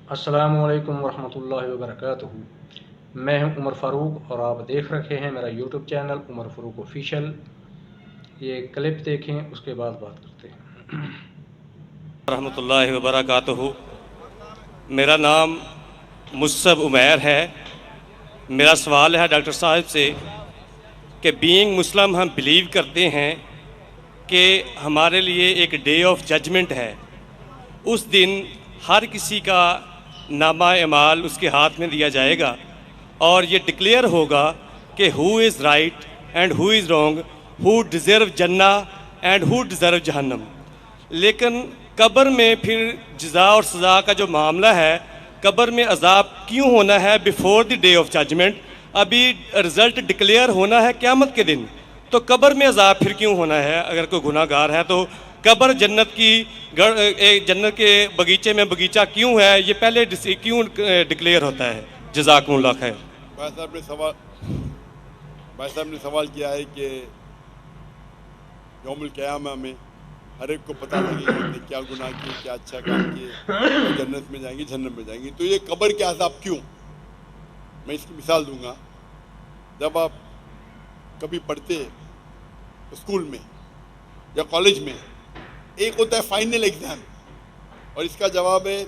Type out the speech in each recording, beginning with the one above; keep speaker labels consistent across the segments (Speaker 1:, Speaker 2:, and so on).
Speaker 1: السلام علیکم ورحمۃ اللہ وبرکاتہ۔ میں ہوں عمر فاروق اور آپ دیکھ رکھے ہیں میرا یوٹیوب چینل عمر فاروق آفیشیل۔ یہ کلپ دیکھیں، اس کے بعد بات کرتے ہیں۔
Speaker 2: رحمۃ اللہ وبرکاتہ۔ میرا نام مصعب عمیر ہے۔ میرا سوال ہے ڈاکٹر صاحب سے کہ بینگ مسلم ہم بلیو کرتے ہیں کہ ہمارے لیے ایک ڈے آف ججمنٹ ہے۔ اس دن ہر کسی کا نامہ اعمال اس کے ہاتھ میں دیا جائے گا اور یہ ڈکلیئر ہوگا کہ who is right and who is wrong, who deserve جنہ اینڈ ہو ڈیزرو جہنم۔ لیکن قبر میں پھر جزا اور سزا کا جو معاملہ ہے، قبر میں عذاب کیوں ہونا ہے before the day of judgment? ابھی رزلٹ ڈکلیئر ہونا ہے قیامت کے دن، تو قبر میں عذاب پھر کیوں ہونا ہے؟ اگر کوئی گناہ گار ہے تو قبر جنت کے باغیچے میں باغیچہ کیوں ہے؟ یہ پہلے کیوں ڈکلیئر ہوتا ہے؟ جزاکم اللہ خیر۔
Speaker 3: بھائی صاحب نے سوال کیا ہے کہ یوم القیامہ میں ہر ایک کو پتہ لگے کہ انہوں نے کیا گناہ کیے، کیا اچھا کام کیے، وہ جنت میں جائیں گے، جہنم میں جائیں گے۔ تو یہ قبر کے عذاب کیوں؟ میں اس کی مثال دوں گا۔ جب آپ کبھی پڑھتے اسکول میں یا کالج میں، ایک ہوتا ہے فائنل ایگزام، اور اس کا جواب ہے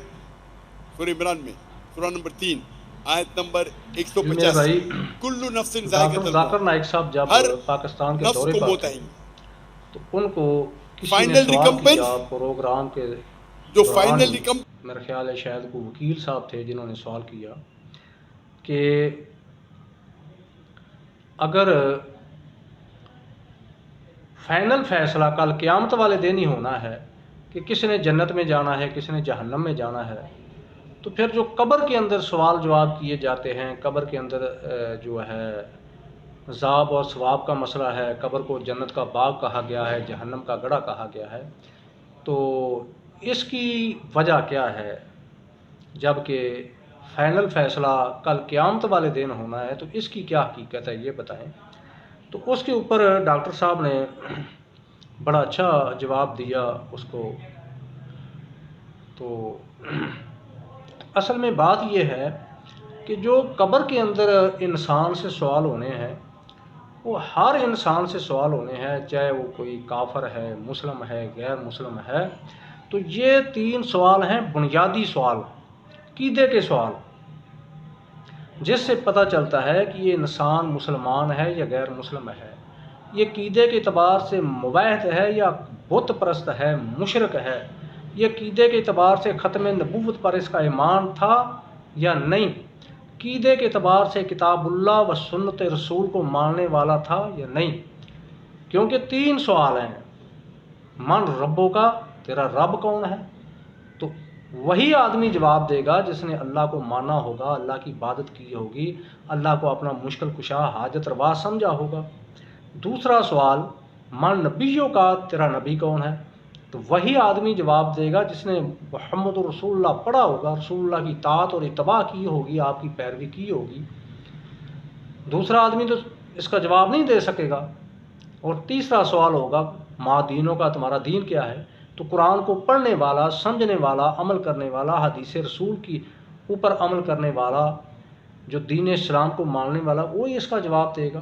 Speaker 3: سورہ عمران میں سورہ نمبر 3 آیت نمبر 185، کل نفس ذائقۃ
Speaker 1: ذاکر
Speaker 3: الموت،
Speaker 1: نائک صاحب جب
Speaker 3: ہر
Speaker 1: پاکستان کے
Speaker 3: نفس
Speaker 1: دورے
Speaker 3: کو
Speaker 1: پر
Speaker 3: موت
Speaker 1: تھے
Speaker 3: آئیں گی۔
Speaker 1: تو ان کو کسی نے
Speaker 3: فائنل
Speaker 1: سوال
Speaker 3: ریکمپنس،
Speaker 1: کیا پروگرام کے
Speaker 3: جو
Speaker 1: دوران
Speaker 3: فائنل
Speaker 1: ہی،
Speaker 3: ریکمپنس،
Speaker 1: میرا خیال ہے شاید کوئی وکیل صاحب تھے جنہوں نے سوال کیا کہ اگر فائنل فیصلہ کل قیامت والے دن ہی ہونا ہے کہ کس نے جنت میں جانا ہے، کس نے جہنم میں جانا ہے، تو پھر جو قبر کے اندر سوال جواب کیے جاتے ہیں، قبر کے اندر جو ہے عذاب اور ثواب کا مسئلہ ہے، قبر کو جنت کا باغ کہا گیا ہے، جہنم کا گڑھا کہا گیا ہے، تو اس کی وجہ کیا ہے؟ جب کہ فائنل فیصلہ کل قیامت والے دن ہونا ہے تو اس کی کیا حقیقت ہے، یہ بتائیں۔ تو اس کے اوپر ڈاکٹر صاحب نے بڑا اچھا جواب دیا اس کو۔ تو اصل میں بات یہ ہے کہ جو قبر کے اندر انسان سے سوال ہونے ہیں، وہ ہر انسان سے سوال ہونے ہیں، چاہے وہ کوئی کافر ہے، مسلم ہے، غیر مسلم ہے۔ تو یہ 3 سوال ہیں بنیادی سوال، عقیدے کے سوال، جس سے پتہ چلتا ہے کہ یہ انسان مسلمان ہے یا غیر مسلم ہے، یہ عقیدے کے اعتبار سے موحد ہے یا بت پرست ہے، مشرک ہے، یہ عقیدے کے اعتبار سے ختم نبوت پر اس کا ایمان تھا یا نہیں، عقیدے کے اعتبار سے کتاب اللہ و سنت رسول کو ماننے والا تھا یا نہیں۔ کیونکہ 3 سوال ہیں، من ربوں کا، تیرا رب کون ہے؟ تو وہی آدمی جواب دے گا جس نے اللہ کو مانا ہوگا، اللہ کی عبادت کی ہوگی، اللہ کو اپنا مشکل کشا حاجت روا سمجھا ہوگا۔ دوسرا سوال، من نبیوں کا، تیرا نبی کون ہے؟ تو وہی آدمی جواب دے گا جس نے محمد رسول اللہ پڑھا ہوگا، رسول اللہ کی اطاعت اور اتباع کی ہوگی، آپ کی پیروی کی ہوگی۔ دوسرا آدمی تو اس کا جواب نہیں دے سکے گا۔ اور تیسرا سوال ہوگا، ما دینوں کا، تمہارا دین کیا ہے؟ تو قرآن کو پڑھنے والا، سمجھنے والا، عمل کرنے والا، حدیث رسول کی اوپر عمل کرنے والا، جو دین اسلام کو ماننے والا، وہی اس کا جواب دے گا۔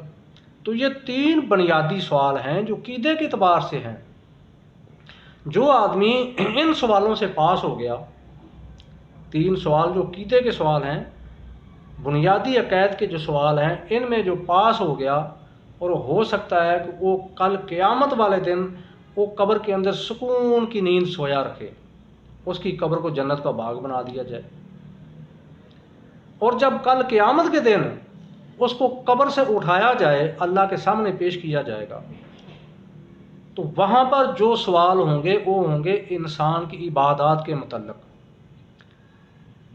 Speaker 1: تو یہ 3 بنیادی سوال ہیں جو عقیدے کے اعتبار سے ہیں۔ جو آدمی ان سوالوں سے پاس ہو گیا، 3 سوال جو عقیدے کے سوال ہیں، بنیادی عقائد کے جو سوال ہیں، ان میں جو پاس ہو گیا، اور ہو سکتا ہے کہ وہ کل قیامت والے دن وہ قبر کے اندر سکون کی نیند سویا رکھے، اس کی قبر کو جنت کا باغ بنا دیا جائے، اور جب کل قیامت کے دن اس کو قبر سے اٹھایا جائے، اللہ کے سامنے پیش کیا جائے گا، تو وہاں پر جو سوال ہوں گے وہ ہوں گے انسان کی عبادات کے متعلق،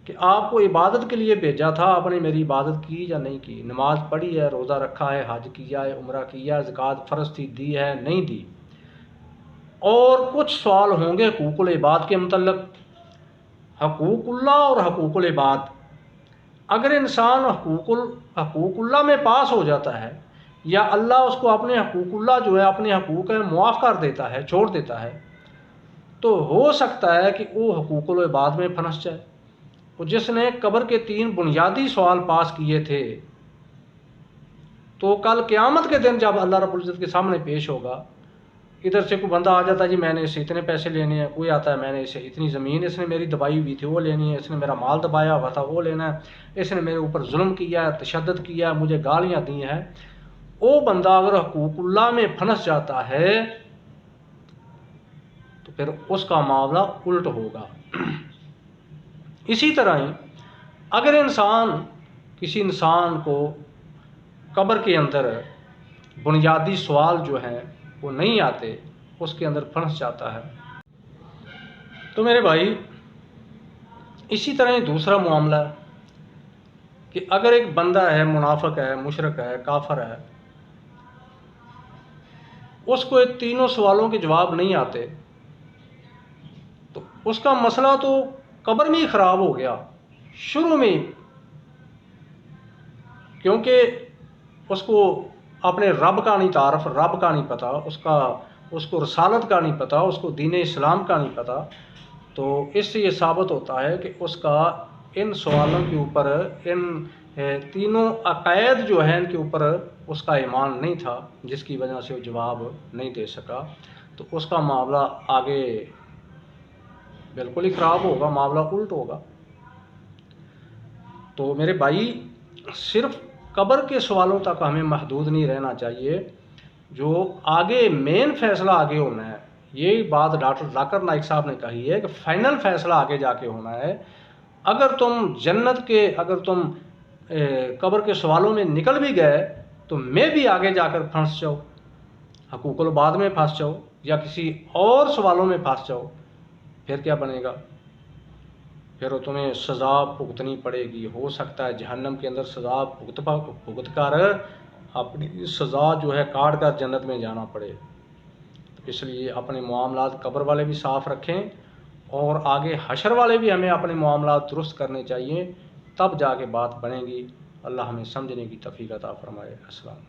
Speaker 1: کہ آپ کو عبادت کے لیے بھیجا تھا، آپ نے میری عبادت کی یا نہیں کی، نماز پڑھی ہے، روزہ رکھا ہے، حج کیا ہے، عمرہ کیا ہے، زکوٰۃ فرض تھی، دی ہے، نہیں دی۔ اور کچھ سوال ہوں گے حقوق العباد کے متعلق، حقوق اللہ اور حقوق العباد۔ اگر انسان حقوق اللہ میں پاس ہو جاتا ہے، یا اللہ اس کو اپنے حقوق اللہ جو ہے، اپنے حقوق ہے معاف کر دیتا ہے، چھوڑ دیتا ہے، تو ہو سکتا ہے کہ وہ حقوق العباد میں پھنس جائے۔ جس نے قبر کے 3 بنیادی سوال پاس کیے تھے، تو کل قیامت کے دن جب اللہ رب العزت کے سامنے پیش ہوگا، ادھر سے کوئی بندہ آ جاتا ہے جی میں نے اسے اتنے پیسے لینے ہیں، کوئی آتا ہے میں نے اسے اتنی زمین اس نے میری دبائی ہوئی تھی وہ لینی ہے، اس نے میرا مال دبایا ہوا تھا وہ لینا ہے، اس نے میرے اوپر ظلم کیا ہے، تشدد کیا ہے، مجھے گالیاں دی ہیں۔ وہ بندہ اگر حقوق اللہ میں پھنس جاتا ہے تو پھر اس کا معاملہ الٹ ہوگا۔ اسی طرح ہی اگر کسی انسان کو قبر کے اندر بنیادی سوال جو ہیں وہ نہیں آتے، اس کے اندر پھنس جاتا ہے، تو میرے بھائی اسی طرح ہی دوسرا معاملہ ہے کہ اگر ایک بندہ ہے، منافق ہے، مشرک ہے، کافر ہے، اس کو 3 سوالوں کے جواب نہیں آتے، تو اس کا مسئلہ تو قبر میں ہی خراب ہو گیا شروع میں ہی، کیونکہ اس کو اپنے رب کا نہیں تعارف، رب کا نہیں پتہ، اس کو رسالت کا نہیں پتہ، اس کو دین اسلام کا نہیں پتہ، تو اس سے یہ ثابت ہوتا ہے کہ اس کا ان سوالوں کے اوپر، ان 3 عقائد جو ہیں ان کے اوپر اس کا ایمان نہیں تھا، جس کی وجہ سے وہ جواب نہیں دے سکا، تو اس کا معاملہ آگے بالکل ہی خراب ہوگا، معاملہ الٹ ہوگا۔ تو میرے بھائی صرف قبر کے سوالوں تک ہمیں محدود نہیں رہنا چاہیے، جو آگے مین فیصلہ آگے ہونا ہے، یہی بات ڈاکٹر ذاکر نائک صاحب نے کہی ہے کہ فائنل فیصلہ آگے جا کے ہونا ہے۔ اگر تم قبر کے سوالوں میں نکل بھی گئے تو میں بھی آگے جا کر پھنس جاؤ، حقوق العباد میں پھنس جاؤ یا کسی اور سوالوں میں پھنس جاؤ، پھر کیا بنے گا؟ پھر تمہیں سزا بھگتنی پڑے گی، ہو سکتا ہے جہنم کے اندر سزا بھگت کر اپنی سزا جو ہے کاٹ کر جنت میں جانا پڑے۔ اس لیے اپنے معاملات قبر والے بھی صاف رکھیں، اور آگے حشر والے بھی ہمیں اپنے معاملات درست کرنے چاہیے، تب جا کے بات بنے گی۔ اللہ ہمیں سمجھنے کی توفیق عطا فرمائے۔ السلام۔